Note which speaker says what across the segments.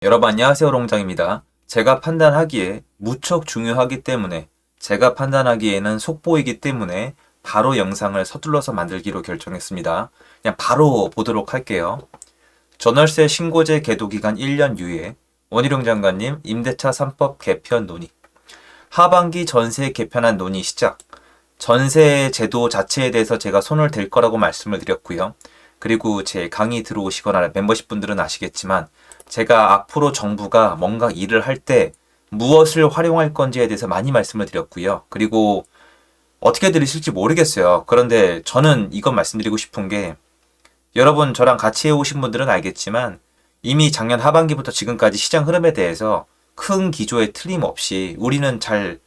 Speaker 1: 여러분 안녕하세요, 롱장입니다. 제가 판단하기에 무척 중요하기 때문에 제가 판단하기에는 속보이기 때문에 바로 영상을 서둘러서 만들기로 결정했습니다. 그냥 바로 보도록 할게요. 전월세 신고제 계도 기간 1년 유예, 원희룡 장관님 임대차 3법 개편 논의, 하반기 전세 개편안 논의 시작. 전세 제도 자체에 대해서 제가 손을 댈 거라고 말씀을 드렸고요. 그리고 제 강의 들어오시거나 멤버십 분들은 아시겠지만 제가 앞으로 정부가 뭔가 일을 할 때 무엇을 활용할 건지에 대해서 많이 말씀을 드렸고요. 그리고 어떻게 들으실지 모르겠어요. 그런데 저는 이건 말씀드리고 싶은 게 여러분 저랑 같이 해오신 분들은 알겠지만 이미 작년 하반기부터 지금까지 시장 흐름에 대해서 큰 기조에 틀림없이 우리는 잘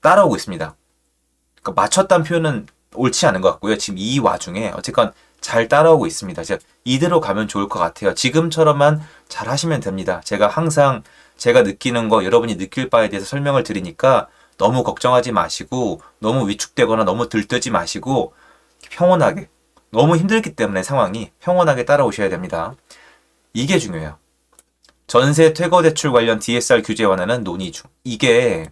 Speaker 1: 따라오고 있습니다. 그러니까 맞췄다는 표현은 옳지 않은 것 같고요. 지금 이 와중에 어쨌건 잘 따라오고 있습니다. 이대로 가면 좋을 것 같아요. 지금처럼만 잘 하시면 됩니다. 제가 항상 제가 느끼는 거 여러분이 느낄 바에 대해서 설명을 드리니까 너무 걱정하지 마시고 너무 위축되거나 너무 들뜨지 마시고 평온하게 너무 힘들기 때문에 상황이 평온하게 따라오셔야 됩니다. 이게 중요해요. 전세 퇴거 대출 관련 DSR 규제 완화는 논의 중. 이게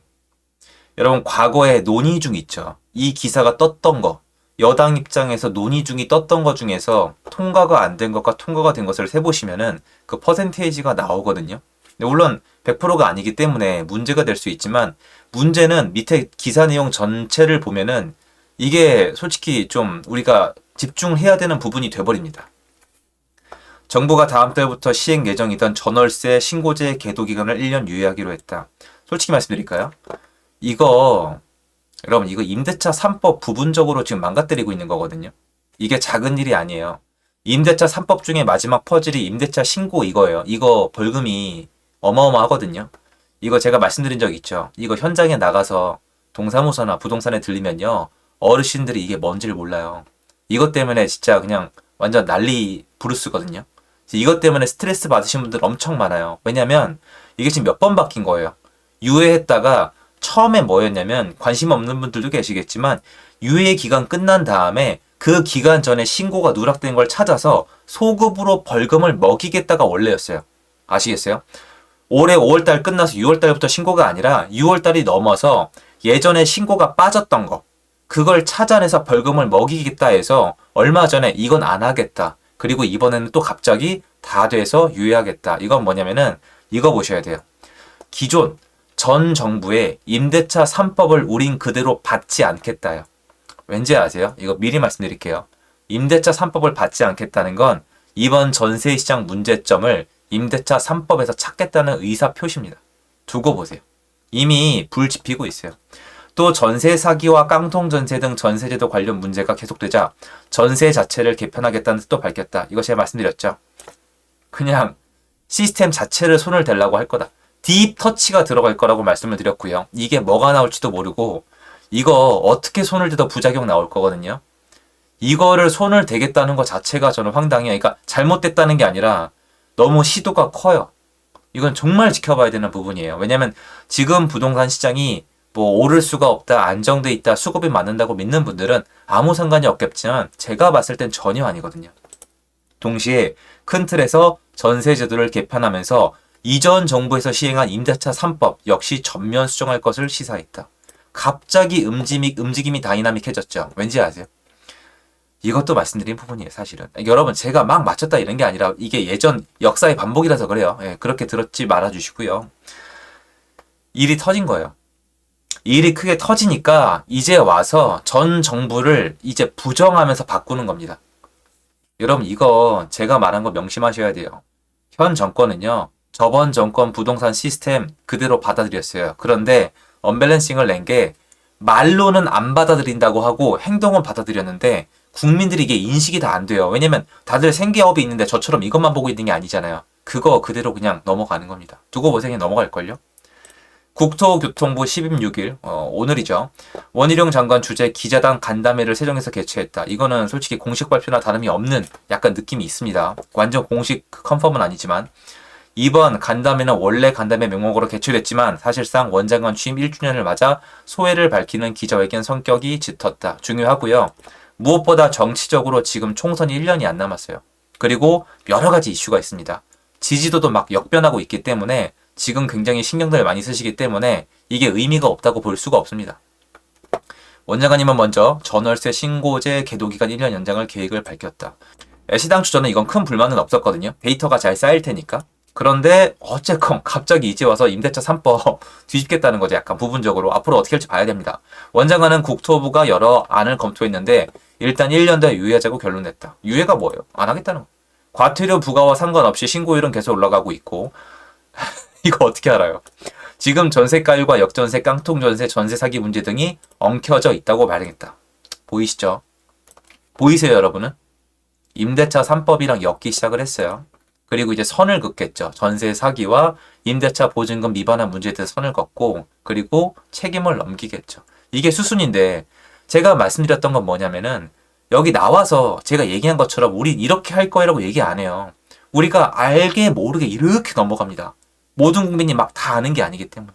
Speaker 1: 여러분 과거에 논의 중 있죠. 이 기사가 떴던 거 여당 입장에서 논의 중이 떴던 것 중에서 통과가 안 된 것과 통과가 된 것을 세보시면은 그 퍼센테이지가 나오거든요. 물론 100%가 아니기 때문에 문제가 될 수 있지만 문제는 밑에 기사 내용 전체를 보면은 이게 솔직히 좀 우리가 집중해야 되는 부분이 돼버립니다. 정부가 다음 달부터 시행 예정이던 전월세 신고제 계도 기간을 1년 유예하기로 했다. 솔직히 말씀드릴까요? 여러분 이거 임대차 3법 부분적으로 지금 망가뜨리고 있는 거거든요. 이게 작은 일이 아니에요. 임대차 3법 중에 마지막 퍼즐이 임대차 신고 이거예요. 이거 벌금이 어마어마하거든요. 이거 제가 말씀드린 적 있죠. 이거 현장에 나가서 동사무소나 부동산에 들리면요. 어르신들이 이게 뭔지를 몰라요. 이것 때문에 진짜 그냥 완전 난리 부르스거든요. 이것 때문에 스트레스 받으신 분들 엄청 많아요. 왜냐면 이게 지금 몇 번 바뀐 거예요. 유예했다가 처음에 뭐였냐면 관심 없는 분들도 계시겠지만 유예 기간 끝난 다음에 그 기간 전에 신고가 누락된 걸 찾아서 소급으로 벌금을 먹이겠다가 원래였어요. 아시겠어요? 올해 5월달 끝나서 6월달부터 신고가 아니라 6월달이 넘어서 예전에 신고가 빠졌던 거 그걸 찾아내서 벌금을 먹이겠다 해서 얼마 전에 이건 안 하겠다. 그리고 이번에는 또 갑자기 다 돼서 유예하겠다. 이건 뭐냐면은 이거 보셔야 돼요. 기존 전 정부의 임대차 3법을 우린 그대로 받지 않겠다요. 왠지 아세요? 이거 미리 말씀드릴게요. 임대차 3법을 받지 않겠다는 건 이번 전세시장 문제점을 임대차 3법에서 찾겠다는 의사 표시입니다. 두고 보세요. 이미 불 지피고 있어요. 또 전세 사기와 깡통 전세 등 전세제도 관련 문제가 계속되자 전세 자체를 개편하겠다는 뜻도 밝혔다. 이거 제가 말씀드렸죠. 그냥 시스템 자체를 손을 대려고 할 거다. 딥 터치가 들어갈 거라고 말씀을 드렸고요. 이게 뭐가 나올지도 모르고 이거 어떻게 손을 대도 부작용 나올 거거든요. 이거를 손을 대겠다는 것 자체가 저는 황당해요. 그러니까 잘못됐다는 게 아니라 너무 시도가 커요. 이건 정말 지켜봐야 되는 부분이에요. 왜냐면 지금 부동산 시장이 뭐 오를 수가 없다, 안정돼 있다, 수급이 많는다고 믿는 분들은 아무 상관이 없겠지만 제가 봤을 땐 전혀 아니거든요. 동시에 큰 틀에서 전세 제도를 개편하면서 이전 정부에서 시행한 임대차 3법 역시 전면 수정할 것을 시사했다. 갑자기 움직임이 다이나믹해졌죠. 왠지 아세요? 이것도 말씀드린 부분이에요, 사실은. 여러분, 제가 막 맞췄다 이런 게 아니라 이게 예전 역사의 반복이라서 그래요. 그렇게 들었지 말아주시고요. 일이 터진 거예요. 일이 크게 터지니까 이제 와서 전 정부를 이제 부정하면서 바꾸는 겁니다. 여러분, 이거 제가 말한 거 명심하셔야 돼요. 현 정권은요. 저번 정권 부동산 시스템 그대로 받아들였어요. 그런데 언밸런싱을 낸 게 말로는 안 받아들인다고 하고 행동은 받아들였는데 국민들이 이게 인식이 다 안 돼요. 왜냐면 다들 생계업이 있는데 저처럼 이것만 보고 있는 게 아니잖아요. 그거 그대로 그냥 넘어가는 겁니다. 두고 보세요. 넘어갈걸요? 국토교통부 10일 6일 오늘이죠. 원희룡 장관 주재 기자단 간담회를 세종에서 개최했다. 이거는 솔직히 공식 발표나 다름이 없는 약간 느낌이 있습니다. 완전 공식 컨펌은 아니지만 이번 간담회는 원래 간담회 명목으로 개최됐지만 사실상 원장관 취임 1주년을 맞아 소회를 밝히는 기자회견 성격이 짙었다. 중요하고요. 무엇보다 정치적으로 지금 총선이 1년이 안 남았어요. 그리고 여러 가지 이슈가 있습니다. 지지도도 막 역변하고 있기 때문에 지금 굉장히 신경들 많이 쓰시기 때문에 이게 의미가 없다고 볼 수가 없습니다. 원장관님은 먼저 전월세 신고제 계도기간 1년 연장을 계획을 밝혔다. 시당초 저는 이건 큰 불만은 없었거든요. 데이터가 잘 쌓일 테니까. 그런데 어쨌건 갑자기 이제 와서 임대차 3법 뒤집겠다는 거죠. 약간 부분적으로. 앞으로 어떻게 할지 봐야 됩니다. 원장관은 국토부가 여러 안을 검토했는데 일단 1년 더 유예하자고 결론냈다. 유예가 뭐예요? 안 하겠다는 거. 과태료 부과와 상관없이 신고율은 계속 올라가고 있고 이거 어떻게 알아요? 지금 전세가율과 역전세, 깡통전세, 전세 사기 문제 등이 엉켜져 있다고 발행했다. 보이시죠? 보이세요, 여러분은? 임대차 3법이랑 엮기 시작을 했어요. 그리고 이제 선을 긋겠죠. 전세 사기와 임대차 보증금 미반환 문제에 대해서 선을 긋고 그리고 책임을 넘기겠죠. 이게 수순인데 제가 말씀드렸던 건 뭐냐면은 여기 나와서 제가 얘기한 것처럼 우리 이렇게 할 거라고 얘기 안 해요. 우리가 알게 모르게 이렇게 넘어갑니다. 모든 국민이 막 다 아는 게 아니기 때문에.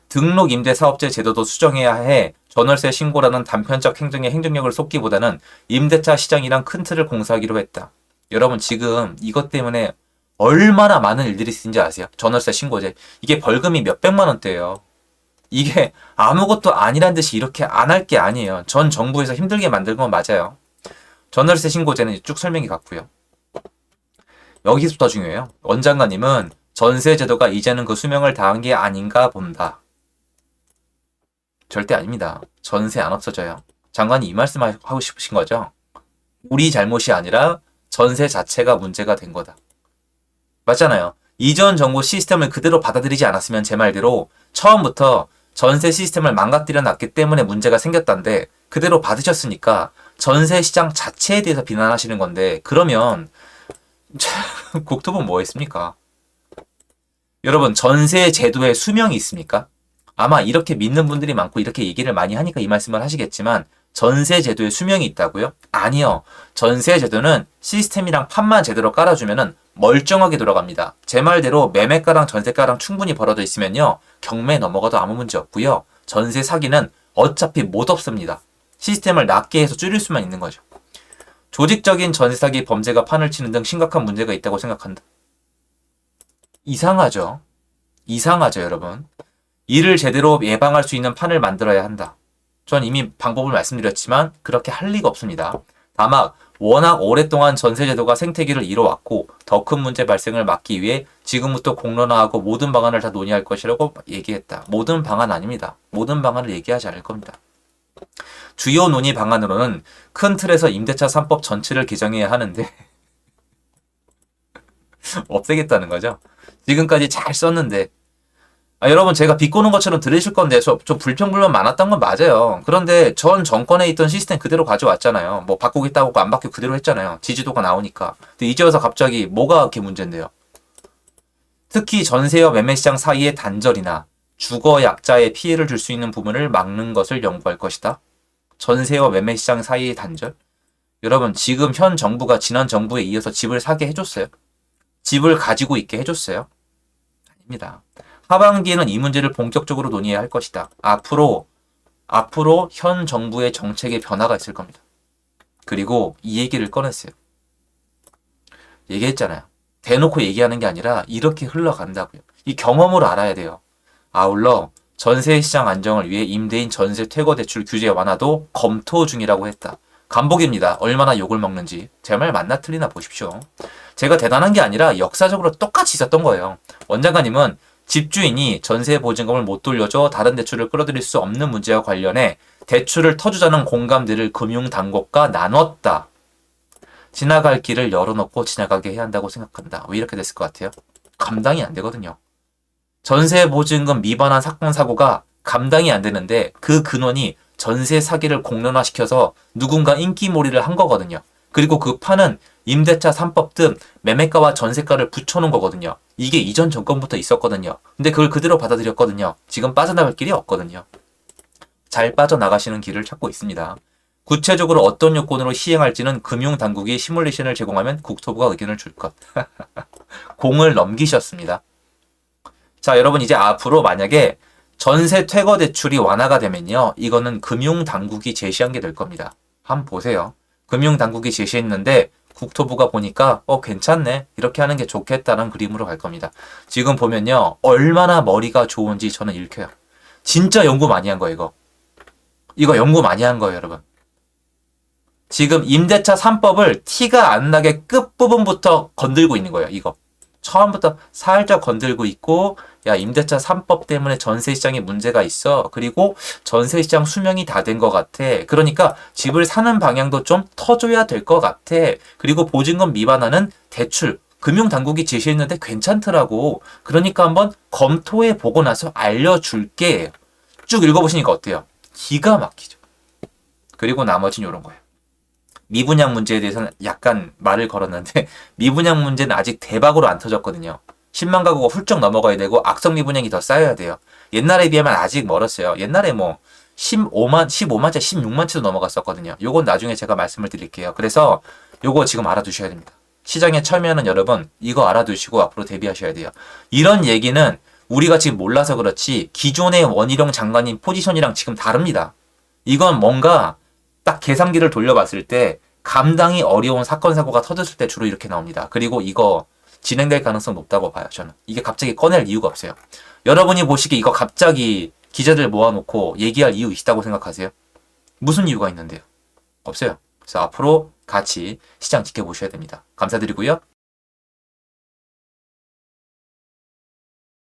Speaker 1: 등록 임대사업체 제도도 수정해야 해. 전월세 신고라는 단편적 행정의 행정력을 쏟기보다는 임대차 시장이랑 큰 틀을 공사하기로 했다. 여러분 지금 이것 때문에 얼마나 많은 일들이 있는지 아세요? 전월세 신고제. 이게 벌금이 몇백만 원대예요. 이게 아무것도 아니란 듯이 이렇게 안 할 게 아니에요. 전 정부에서 힘들게 만든 건 맞아요. 전월세 신고제는 쭉 설명이 갔고요. 여기서부터 중요해요. 원장관님은 전세 제도가 이제는 그 수명을 다한 게 아닌가 본다. 절대 아닙니다. 전세 안 없어져요. 장관이 이 말씀 하고 싶으신 거죠? 우리 잘못이 아니라 전세 자체가 문제가 된 거다. 맞잖아요. 이전 정부 시스템을 그대로 받아들이지 않았으면 제 말대로 처음부터 전세 시스템을 망가뜨려 놨기 때문에 문제가 생겼다는데 그대로 받으셨으니까 전세 시장 자체에 대해서 비난하시는 건데 그러면 국토부는 뭐 했습니까? 여러분 전세 제도에 수명이 있습니까? 아마 이렇게 믿는 분들이 많고 이렇게 얘기를 많이 하니까 이 말씀을 하시겠지만 전세 제도에 수명이 있다고요? 아니요. 전세 제도는 시스템이랑 판만 제대로 깔아주면은 멀쩡하게 돌아갑니다. 제 말대로 매매가랑 전세가랑 충분히 벌어져 있으면요. 경매 넘어가도 아무 문제 없고요. 전세 사기는 어차피 못 없습니다. 시스템을 낮게 해서 줄일 수만 있는 거죠. 조직적인 전세 사기 범죄가 판을 치는 등 심각한 문제가 있다고 생각한다. 이상하죠? 이상하죠, 여러분. 이를 제대로 예방할 수 있는 판을 만들어야 한다. 전 이미 방법을 말씀드렸지만 그렇게 할 리가 없습니다. 다만 워낙 오랫동안 전세제도가 생태계를 이뤄왔고 더 큰 문제 발생을 막기 위해 지금부터 공론화하고 모든 방안을 다 논의할 것이라고 얘기했다. 모든 방안 아닙니다. 모든 방안을 얘기하지 않을 겁니다. 주요 논의 방안으로는 큰 틀에서 임대차 3법 전체를 개정해야 하는데 없애겠다는 거죠. 지금까지 잘 썼는데 여러분 제가 비꼬는 것처럼 들으실 건데 저 불평불만 많았던 건 맞아요. 그런데 전 정권에 있던 시스템 그대로 가져왔잖아요. 뭐 바꾸겠다고 안 바뀌고 그대로 했잖아요. 지지도가 나오니까. 근데 이제 와서 갑자기 뭐가 그렇게 문제인데요. 특히 전세와 매매시장 사이의 단절이나 주거 약자에 피해를 줄 수 있는 부분을 막는 것을 연구할 것이다. 전세와 매매시장 사이의 단절? 여러분 지금 현 정부가 지난 정부에 이어서 집을 사게 해줬어요? 집을 가지고 있게 해줬어요? 아닙니다. 하반기에는 이 문제를 본격적으로 논의해야 할 것이다. 앞으로 현 정부의 정책에 변화가 있을 겁니다. 그리고 이 얘기를 꺼냈어요. 얘기했잖아요. 대놓고 얘기하는 게 아니라 이렇게 흘러간다고요. 이 경험으로 알아야 돼요. 아울러 전세시장 안정을 위해 임대인 전세 퇴거 대출 규제 완화도 검토 중이라고 했다. 간복입니다. 얼마나 욕을 먹는지. 제 말 맞나 틀리나 보십시오. 제가 대단한 게 아니라 역사적으로 똑같이 있었던 거예요. 원장관님은 집주인이 전세 보증금을 못 돌려줘 다른 대출을 끌어들일 수 없는 문제와 관련해 대출을 터주자는 공감대를 금융당국과 나눴다. 지나갈 길을 열어놓고 지나가게 해야 한다고 생각한다. 왜 이렇게 됐을 것 같아요? 감당이 안 되거든요. 전세 보증금 미반환 사건 사고가 감당이 안 되는데 그 근원이 전세 사기를 공론화시켜서 누군가 인기몰이를 한 거거든요. 그리고 그 판은 임대차 3법 등 매매가와 전세가를 붙여놓은 거거든요. 이게 이전 정권부터 있었거든요. 근데 그걸 그대로 받아들였거든요. 지금 빠져나갈 길이 없거든요. 잘 빠져나가시는 길을 찾고 있습니다. 구체적으로 어떤 요건으로 시행할지는 금융당국이 시뮬레이션을 제공하면 국토부가 의견을 줄 것. 공을 넘기셨습니다. 자, 여러분 이제 앞으로 만약에 전세 퇴거 대출이 완화가 되면요. 이거는 금융당국이 제시한 게 될 겁니다. 한번 보세요. 금융당국이 제시했는데 국토부가 보니까 괜찮네. 이렇게 하는 게 좋겠다는 그림으로 갈 겁니다. 지금 보면요. 얼마나 머리가 좋은지 저는 읽혀요. 진짜 연구 많이 한 거예요, 이거. 이거 연구 많이 한 거예요, 여러분. 지금 임대차 3법을 티가 안 나게 끝부분부터 건들고 있는 거예요, 이거. 처음부터 살짝 건들고 있고, 야, 임대차 3법 때문에 전세 시장에 문제가 있어. 그리고 전세 시장 수명이 다 된 것 같아. 그러니까 집을 사는 방향도 좀 터줘야 될 것 같아. 그리고 보증금 미만하는 대출, 금융당국이 제시했는데 괜찮더라고. 그러니까 한번 검토해 보고 나서 알려줄게. 쭉 읽어보시니까 어때요? 기가 막히죠. 그리고 나머지는 이런 거예요. 미분양 문제에 대해서는 약간 말을 걸었는데 미분양 문제는 아직 대박으로 안 터졌거든요. 10만 가구가 훌쩍 넘어가야 되고 악성 미분양이 더 쌓여야 돼요. 옛날에 비하면 아직 멀었어요. 옛날에 뭐 15만채, 16만채도 넘어갔었거든요. 요건 나중에 제가 말씀을 드릴게요. 그래서 요거 지금 알아두셔야 됩니다. 시장에 참여하는 여러분 이거 알아두시고 앞으로 대비하셔야 돼요. 이런 얘기는 우리가 지금 몰라서 그렇지 기존의 원희룡 장관님 포지션이랑 지금 다릅니다. 이건 뭔가 딱 계산기를 돌려봤을 때 감당이 어려운 사건 사고가 터졌을 때 주로 이렇게 나옵니다. 그리고 이거 진행될 가능성 높다고 봐요. 저는 이게 갑자기 꺼낼 이유가 없어요. 여러분이 보시기에 이거 갑자기 기자들 모아놓고 얘기할 이유 있다고 생각하세요? 무슨 이유가 있는데요? 없어요. 그래서 앞으로 같이 시장 지켜보셔야 됩니다. 감사드리고요.